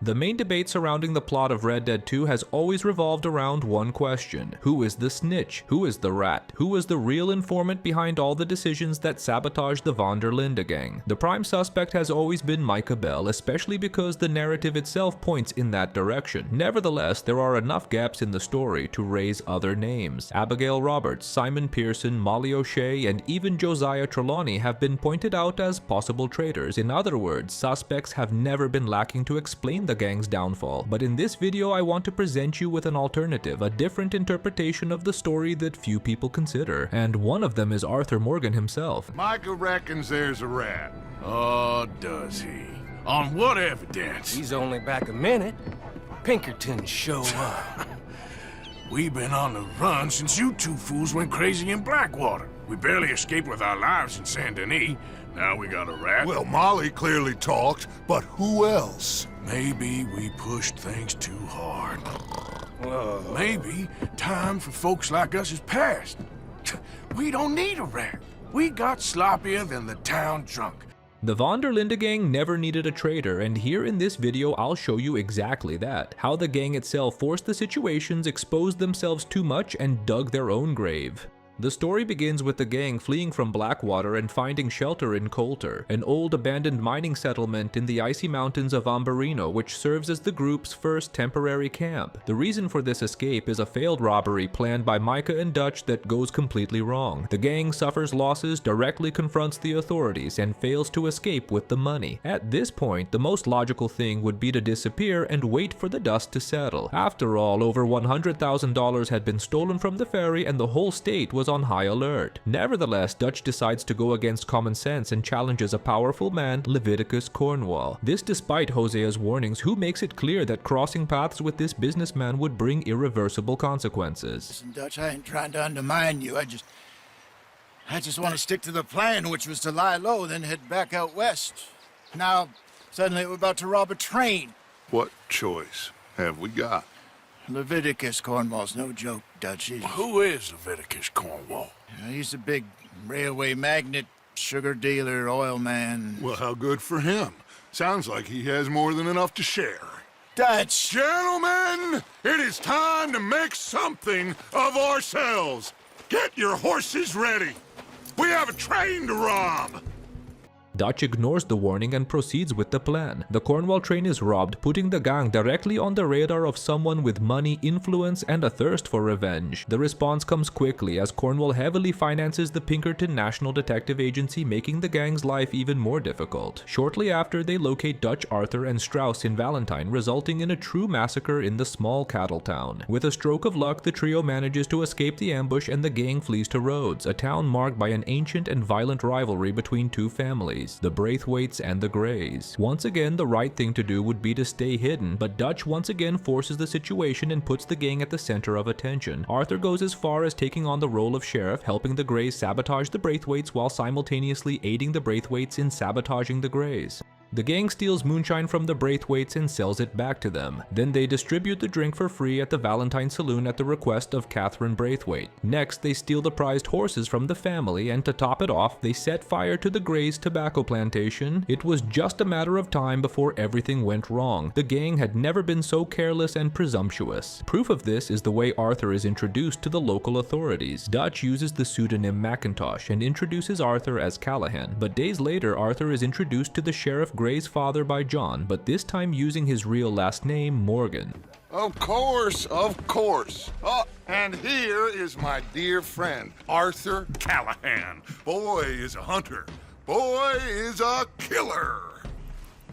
The main debate surrounding the plot of Red Dead 2 has always revolved around one question: who is the snitch? Who is the rat? Who is the real informant behind all the decisions that sabotage the Von der Linde gang? The prime suspect has always been Micah Bell, especially because the narrative itself points in that direction. Nevertheless, there are enough gaps in the story to raise other names. Abigail Roberts, Simon Pearson, Molly O'Shea, and even Josiah Trelawney have been pointed out as possible traitors. In other words, suspects have never been lacking to explain the gang's downfall. But in this video, I want to present you with an alternative, a different interpretation of the story that few people consider. And one of them is Arthur Morgan himself. Micah reckons there's a rat. Oh, does he? On what evidence? He's only back a minute. Pinkerton show up. We've been on the run since you two fools went crazy in Blackwater. We barely escaped with our lives in Saint Denis. Now we got a rat. Well, Molly clearly talked, but who else? Maybe we pushed things too hard. Whoa. Maybe time for folks like us is past. We don't need a rat. We got sloppier than the town drunk. The Von der Linde gang never needed a traitor, and here in this video I'll show you exactly that. How the gang itself forced the situations, exposed themselves too much, and dug their own grave. The story begins with the gang fleeing from Blackwater and finding shelter in Coulter, an old abandoned mining settlement in the icy mountains of Ambarino, which serves as the group's first temporary camp. The reason for this escape is a failed robbery planned by Micah and Dutch that goes completely wrong. The gang suffers losses, directly confronts the authorities, and fails to escape with the money. At this point, the most logical thing would be to disappear and wait for the dust to settle. After all, over $100,000 had been stolen from the ferry and the whole state was on high alert. Nevertheless, Dutch decides to go against common sense and challenges a powerful man, Leviticus Cornwall. This despite Hosea's warnings, who makes it clear that crossing paths with this businessman would bring irreversible consequences. Listen, Dutch, I ain't trying to undermine you. I just want to stick to the plan, which was to lie low, then head back out west. Now, suddenly we're about to rob a train. What choice have we got? Leviticus Cornwall's no joke, Dutch. Who is Leviticus Cornwall? He's a big railway magnate, sugar dealer, oil man. Well, how good for him. Sounds like he has more than enough to share. Dutch! Gentlemen, it is time to make something of ourselves. Get your horses ready. We have a train to rob. Dutch ignores the warning and proceeds with the plan. The Cornwall train is robbed, putting the gang directly on the radar of someone with money, influence, and a thirst for revenge. The response comes quickly as Cornwall heavily finances the Pinkerton National Detective Agency, making the gang's life even more difficult. Shortly after, they locate Dutch, Arthur, and Strauss in Valentine, resulting in a true massacre in the small cattle town. With a stroke of luck, the trio manages to escape the ambush and the gang flees to Rhodes, a town marked by an ancient and violent rivalry between two families, the Braithwaites and the Greys. Once again, the right thing to do would be to stay hidden, but Dutch once again forces the situation and puts the gang at the center of attention. Arthur goes as far as taking on the role of sheriff, helping the Greys sabotage the Braithwaites while simultaneously aiding the Braithwaites in sabotaging the Greys. The gang steals moonshine from the Braithwaites and sells it back to them. Then they distribute the drink for free at the Valentine Saloon at the request of Catherine Braithwaite. Next, they steal the prized horses from the family, and to top it off, they set fire to the Greys' tobacco plantation. It was just a matter of time before everything went wrong. The gang had never been so careless and presumptuous. Proof of this is the way Arthur is introduced to the local authorities. Dutch uses the pseudonym Macintosh and introduces Arthur as Callahan, but days later Arthur is introduced to the Sheriff Gray's father by John, but this time using his real last name, Morgan. Of course, of course. Oh, and here is my dear friend, Arthur Callahan. Boy is a hunter. Boy is a killer.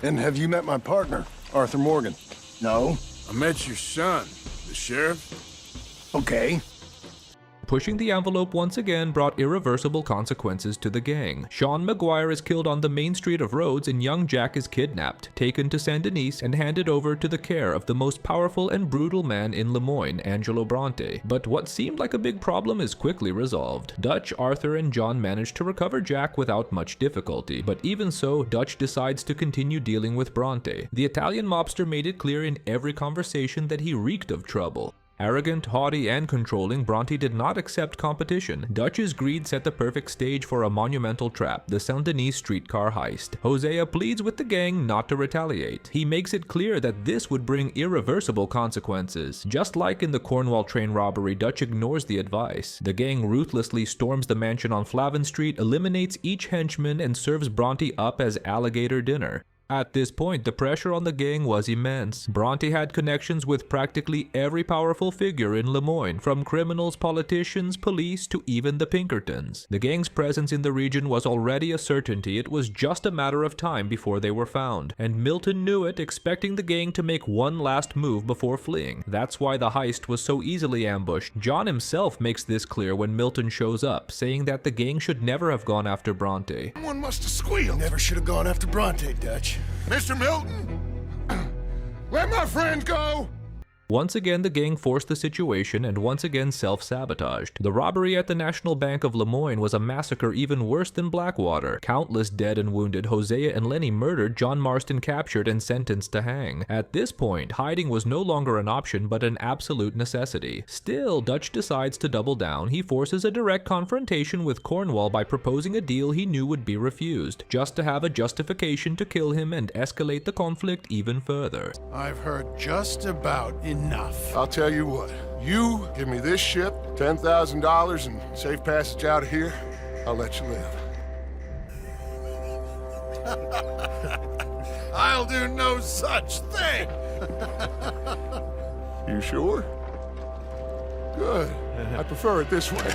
And have you met my partner, Arthur Morgan? No? I met your son, the sheriff. Okay. Pushing the envelope once again brought irreversible consequences to the gang. Sean McGuire is killed on the main street of Rhodes, and young Jack is kidnapped, taken to Saint Denis, and handed over to the care of the most powerful and brutal man in Lemoyne, Angelo Bronte. But what seemed like a big problem is quickly resolved. Dutch, Arthur, and John manage to recover Jack without much difficulty, but even so, Dutch decides to continue dealing with Bronte. The Italian mobster made it clear in every conversation that he reeked of trouble. Arrogant, haughty, and controlling, Bronte did not accept competition. Dutch's greed set the perfect stage for a monumental trap, the Saint-Denis streetcar heist. Hosea pleads with the gang not to retaliate. He makes it clear that this would bring irreversible consequences. Just like in the Cornwall train robbery, Dutch ignores the advice. The gang ruthlessly storms the mansion on Flavin Street, eliminates each henchman, and serves Bronte up as alligator dinner. At this point, the pressure on the gang was immense. Bronte had connections with practically every powerful figure in Lemoyne, from criminals, politicians, police, to even the Pinkertons. The gang's presence in the region was already a certainty. It was just a matter of time before they were found. And Milton knew it, expecting the gang to make one last move before fleeing. That's why the heist was so easily ambushed. John himself makes this clear when Milton shows up, saying that the gang should never have gone after Bronte. Someone must have squealed. Never should have gone after Bronte, Dutch. Mr. Milton, let my friend go. Once again, the gang forced the situation and once again self-sabotaged. The robbery at the National Bank of Lemoyne was a massacre even worse than Blackwater. Countless dead and wounded, Hosea and Lenny murdered, John Marston captured and sentenced to hang. At this point, hiding was no longer an option but an absolute necessity. Still, Dutch decides to double down. He forces a direct confrontation with Cornwall by proposing a deal he knew would be refused, just to have a justification to kill him and escalate the conflict even further. I've heard just about enough. I'll tell you what. You give me this ship, $10,000, and safe passage out of here. I'll let you live. I'll do no such thing. You sure? Good. I prefer it this way.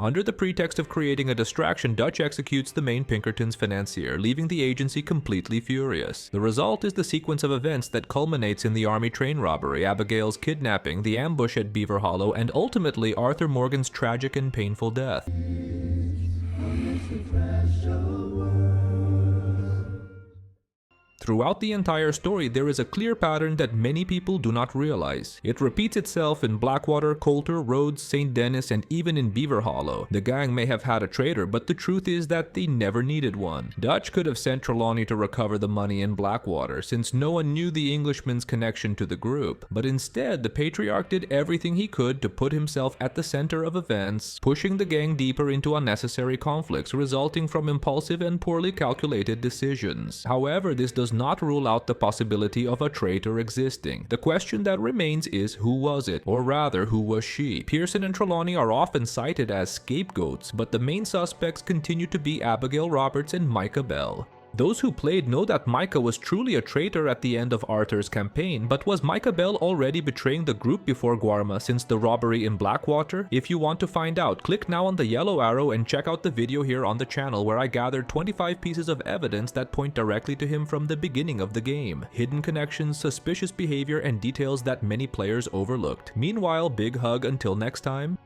Under the pretext of creating a distraction, Dutch executes the main Pinkerton's financier, leaving the agency completely furious. The result is the sequence of events that culminates in the army train robbery, Abigail's kidnapping, the ambush at Beaver Hollow, and ultimately Arthur Morgan's tragic and painful death. Throughout the entire story, there is a clear pattern that many people do not realize. It repeats itself in Blackwater, Coulter, Rhodes, St. Denis, and even in Beaver Hollow. The gang may have had a traitor, but the truth is that they never needed one. Dutch could have sent Trelawney to recover the money in Blackwater, since no one knew the Englishman's connection to the group. But instead, the patriarch did everything he could to put himself at the center of events, pushing the gang deeper into unnecessary conflicts resulting from impulsive and poorly calculated decisions. However, this does not rule out the possibility of a traitor existing. The question that remains is, who was it? Or rather, who was she? Pearson and Trelawney are often cited as scapegoats, but the main suspects continue to be Abigail Roberts and Micah Bell. Those who played know that Micah was truly a traitor at the end of Arthur's campaign, but was Micah Bell already betraying the group before Guarma since the robbery in Blackwater? If you want to find out, click now on the yellow arrow and check out the video here on the channel where I gathered 25 pieces of evidence that point directly to him from the beginning of the game. Hidden connections, suspicious behavior, and details that many players overlooked. Meanwhile, big hug until next time.